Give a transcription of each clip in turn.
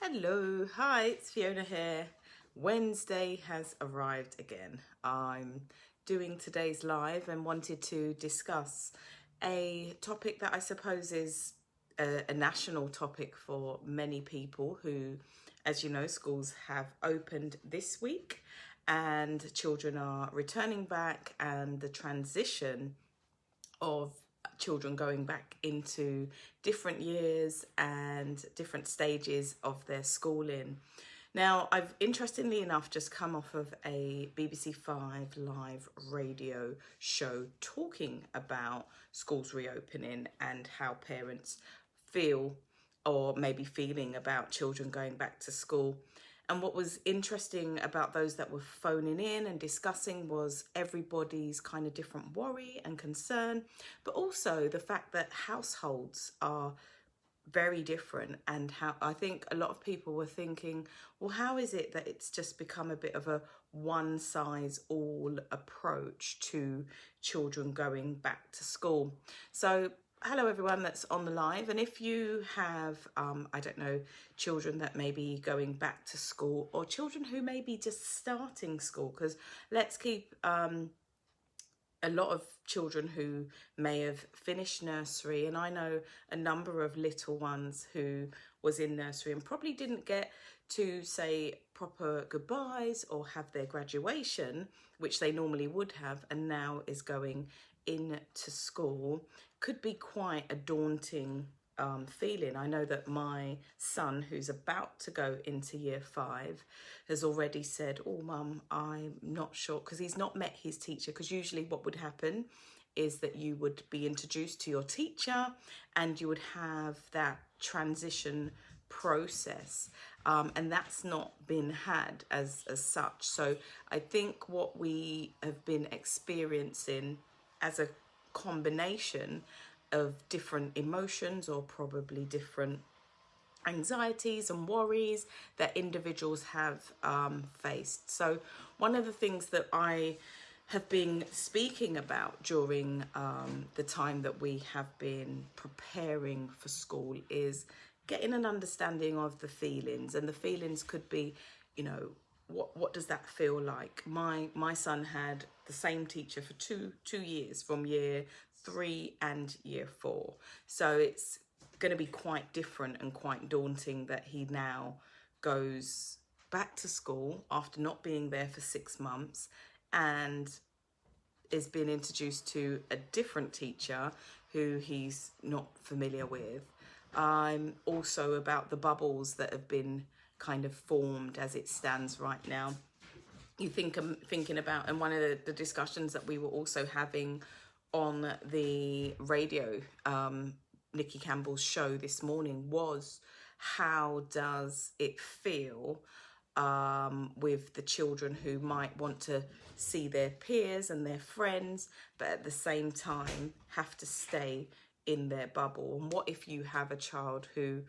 Hello, hi, it's Fiona here. Wednesday has arrived again. I'm doing today's live and wanted to discuss a topic that I suppose is a national topic for many people who, as you know, schools have opened this week and children are returning back, and the transition of children going back into different years and different stages of their schooling. Now, I've interestingly enough just come off of a BBC 5 live radio show talking about schools reopening and how parents feel or maybe feeling about children going back to school. And what was interesting about those that were phoning in and discussing was everybody's kind of different worry and concern, but also the fact that households are very different, and how I think a lot of people were thinking, well, how is it that it's just become a bit of a one size all approach to children going back to school? So hello everyone that's on the live, and if you have I don't know, children that may be going back to school or children who may be just starting school, because let's keep a lot of children who may have finished nursery, and I know a number of little ones who was in nursery and probably didn't get to say proper goodbyes or have their graduation, which they normally would have, and now is going into school. Could be quite a daunting feeling. I know that my son, who's about to go into year 5, has already said, oh mum, I'm not sure, because he's not met his teacher, because usually what would happen is that you would be introduced to your teacher and you would have that transition process, and that's not been had as such. So I think what we have been experiencing as a combination of different emotions, or probably different anxieties and worries that individuals have faced. So one of the things that I have been speaking about during the time that we have been preparing for school is getting an understanding of the feelings. And the feelings could be, you know, what does that feel like? My son had the same teacher for two years, from year 3 and year 4. So it's going to be quite different and quite daunting that he now goes back to school after not being there for 6 months and is being introduced to a different teacher who he's not familiar with. Also about the bubbles that have been kind of formed as it stands right now. You think I'm thinking about, and one of the discussions that we were also having on the radio, Nikki Campbell's show this morning, was how does it feel with the children who might want to see their peers and their friends, but at the same time have to stay in their bubble? And what if you have a child who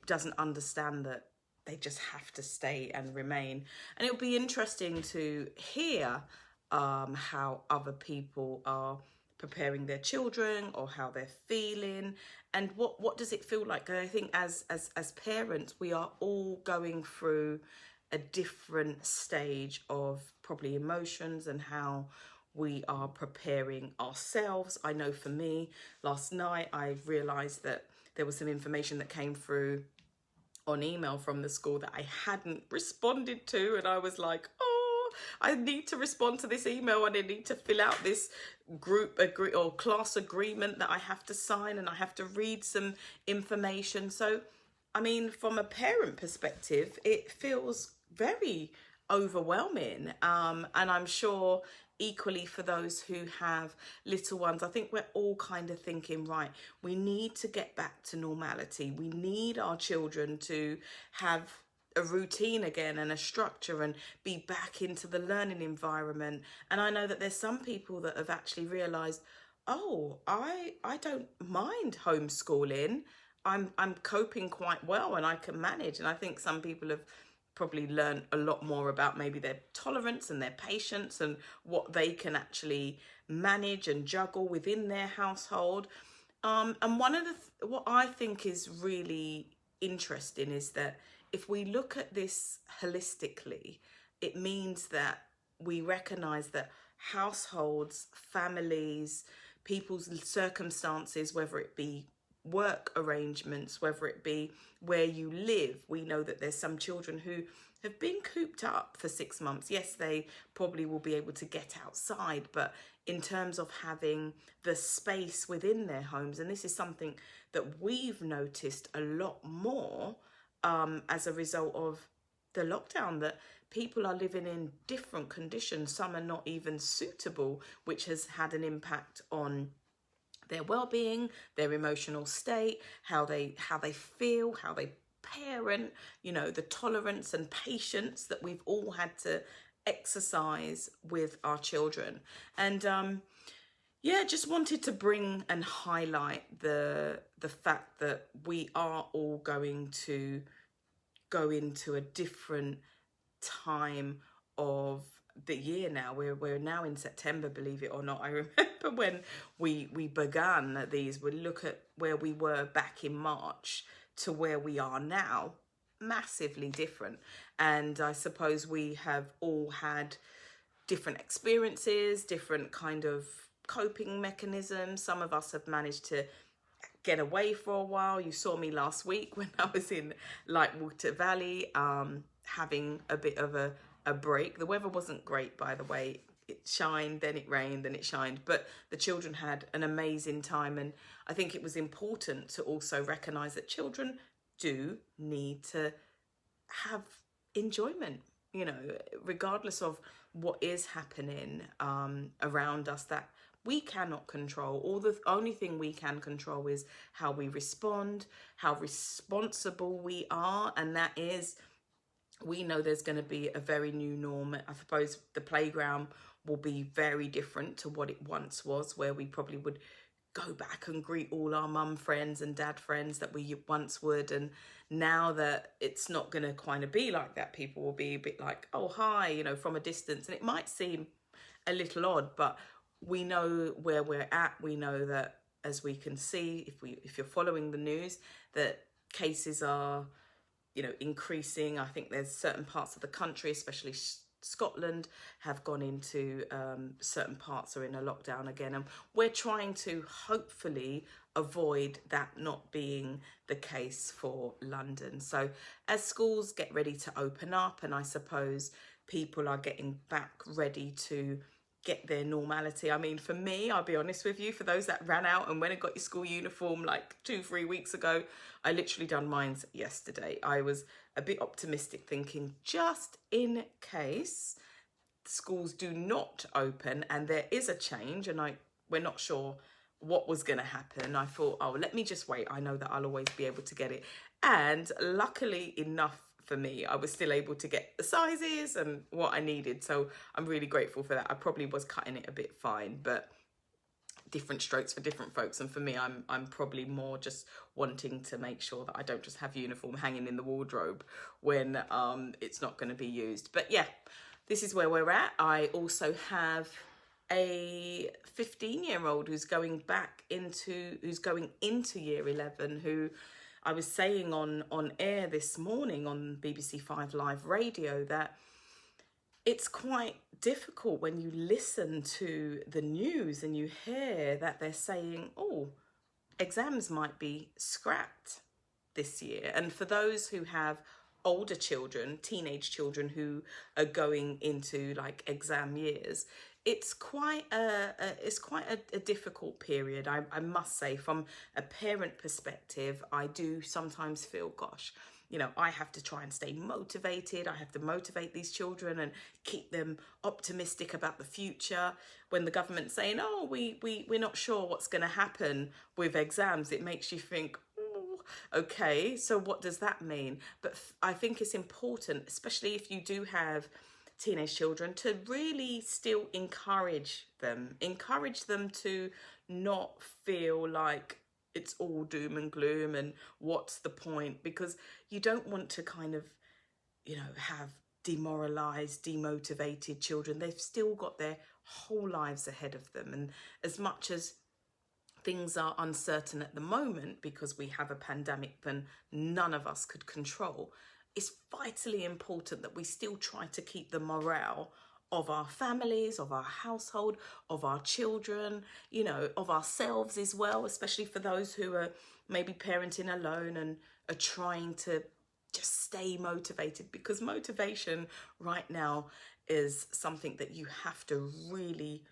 doesn't understand that they just have to stay and remain? And it'll be interesting to hear how other people are preparing their children, or how they're feeling, and what does it feel like. And I think as parents, we are all going through a different stage of probably emotions and how we are preparing ourselves. I know for me, last night I realized that there was some information that came through on email from the school that I hadn't responded to, and I was like, oh, I need to respond to this email, and I need to fill out this group agree or class agreement that I have to sign, and I have to read some information. So I mean, from a parent perspective, it feels very overwhelming, and I'm sure equally for those who have little ones. I think we're all kind of thinking, right, we need to get back to normality. We need our children to have a routine again and a structure and be back into the learning environment. And I know that there's some people that have actually realized, oh, I don't mind homeschooling. I'm coping quite well and I can manage. And I think some people have probably learned a lot more about maybe their tolerance and their patience and what they can actually manage and juggle within their household. And one of what I think is really interesting is that if we look at this holistically, it means that we recognize that households, families, people's circumstances, whether it be work arrangements, whether it be where you live, we know that there's some children who have been cooped up for 6 months. Yes, they probably will be able to get outside, but in terms of having the space within their homes, and this is something that we've noticed a lot more as a result of the lockdown, that people are living in different conditions. Some are not even suitable, which has had an impact on their well-being, their emotional state, how they feel, how they parent, you know, the tolerance and patience that we've all had to exercise with our children. And yeah, just wanted to bring and highlight the fact that we are all going to go into a different time of the year now. We're now in September, believe it or not. I remember when we began these, we look at where we were back in March to where we are now, massively different. And I suppose we have all had different experiences, different kind of coping mechanisms. Some of us have managed to get away for a while. You saw me last week when I was in Lightwater Valley, having a bit of a break. The weather wasn't great, by the way. It shined, then it rained, then it shined, but the children had an amazing time. And I think it was important to also recognize that children do need to have enjoyment, you know, regardless of what is happening around us, that we cannot control. The only thing we can control is how we respond, how responsible we are. And that is, we know there's going to be a very new norm. I suppose the playground will be very different to what it once was, where we probably would go back and greet all our mum friends and dad friends that we once would. And now that it's not going to kind of be like that, people will be a bit like, oh, hi, you know, from a distance. And it might seem a little odd, but we know where we're at. We know that, as we can see, if you're following the news, that cases are, you know, increasing. I think there's certain parts of the country, especially Scotland, have gone into certain parts are in a lockdown again, and we're trying to hopefully avoid that not being the case for London. So as schools get ready to open up, and I suppose people are getting back ready to get their normality. I mean, for me, I'll be honest with you, for those that ran out and went and got your school uniform like 2-3 weeks ago, I literally done mine yesterday. I was a bit optimistic, thinking just in case schools do not open and there is a change and we're not sure what was going to happen. I thought, oh, let me just wait. I know that I'll always be able to get it. And luckily enough for me, I was still able to get the sizes and what I needed. So I'm really grateful for that. I probably was cutting it a bit fine, but different strokes for different folks. And for me, I'm probably more just wanting to make sure that I don't just have uniform hanging in the wardrobe when it's not going to be used. But yeah, this is where we're at. I also have a 15-year-old who's going into year 11, who I was saying on air this morning on BBC 5 Live Radio that it's quite difficult when you listen to the news and you hear that they're saying, oh, exams might be scrapped this year. And for those who have older children, teenage children who are going into like exam years, it's quite a difficult period. I must say, from a parent perspective, I do sometimes feel, gosh, you know, I have to try and stay motivated. I have to motivate these children and keep them optimistic about the future. When the government's saying, oh, we're not sure what's going to happen with exams, it makes you think, oh, okay, so what does that mean? But I think it's important, especially if you do have teenage children, to really still encourage them to not feel like it's all doom and gloom and what's the point, because you don't want to kind of, you know, have demoralized, demotivated children. They've still got their whole lives ahead of them, and as much as things are uncertain at the moment because we have a pandemic that none of us could control, it's vitally important that we still try to keep the morale of our families, of our household, of our children, you know, of ourselves as well, especially for those who are maybe parenting alone and are trying to just stay motivated, because motivation right now is something that you have to really,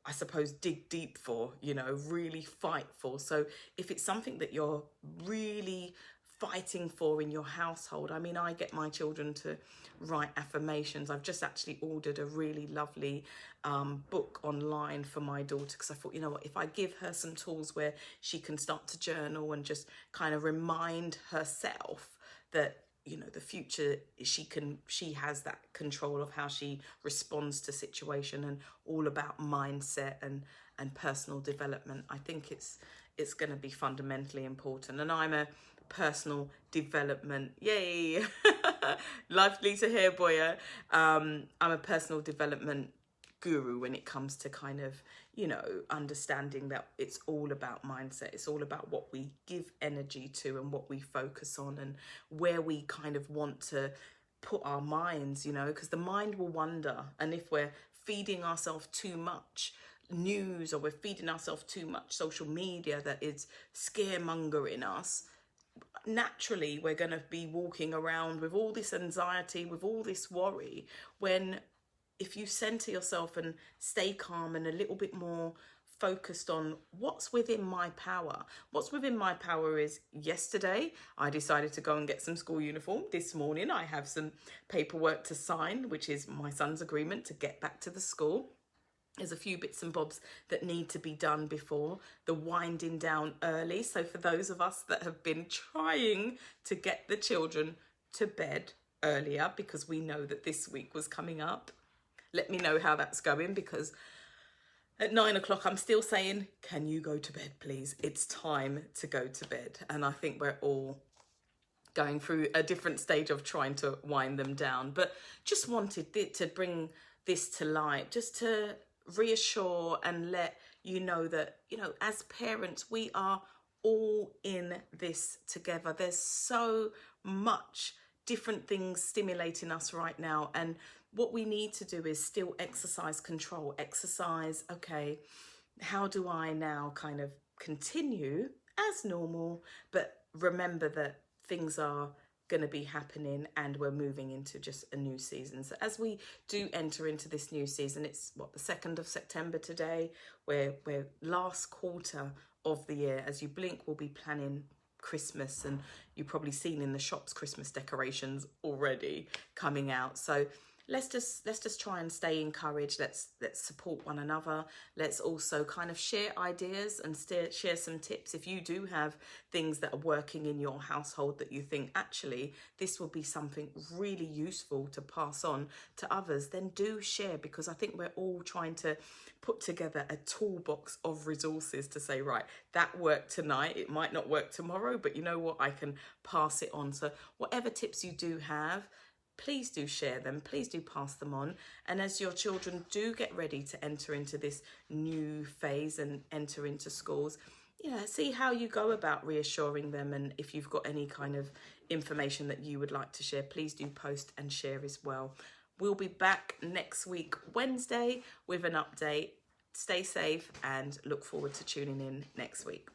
I suppose, dig deep for, you know, really fight for. So if it's something that you're really fighting for in your household, I mean, I get my children to write affirmations. I've just actually ordered a really lovely book online for my daughter, because I thought, you know what, if I give her some tools where she can start to journal and just kind of remind herself that, you know, the future, she has that control of how she responds to situation, and all about mindset and personal development. I think it's going to be fundamentally important. And I'm a personal development, yay, lively to hear, Boya. I'm a personal development guru when it comes to kind of, you know, understanding that it's all about mindset. It's all about what we give energy to and what we focus on and where we kind of want to put our minds, you know, because the mind will wander. And if we're feeding ourselves too much news, or we're feeding ourselves too much social media that is scaremongering us, naturally we're going to be walking around with all this anxiety, with all this worry, when if you center yourself and stay calm and a little bit more focused on what's within my power. What's within my power is, yesterday I decided to go and get some school uniform. This morning I have some paperwork to sign, which is my son's agreement to get back to the school. There's a few bits and bobs that need to be done before the winding down early. So for those of us that have been trying to get the children to bed earlier, because we know that this week was coming up, let me know how that's going, because at 9 o'clock I'm still saying, can you go to bed, please? It's time to go to bed. And I think we're all going through a different stage of trying to wind them down. But just wanted to bring this to light, just to reassure and let you know that, you know, as parents, we are all in this together. There's so much different things stimulating us right now, and what we need to do is still exercise control. Exercise, okay, how do I now kind of continue as normal, but remember that things are going to be happening and we're moving into just a new season. So as we do enter into this new season, it's what, the 2nd of September today, we're last quarter of the year. As you blink, we'll be planning Christmas, and you've probably seen in the shops Christmas decorations already coming out. So let's just try and stay encouraged. Let's support one another. Let's also kind of share ideas and share some tips. If you do have things that are working in your household that you think, actually, this will be something really useful to pass on to others, then do share, because I think we're all trying to put together a toolbox of resources to say, right, that worked tonight, it might not work tomorrow, but you know what, I can pass it on. So whatever tips you do have, please do share them, please do pass them on. And as your children do get ready to enter into this new phase and enter into schools, you know, see how you go about reassuring them. And if you've got any kind of information that you would like to share, please do post and share as well. We'll be back next week, Wednesday, with an update. Stay safe and look forward to tuning in next week.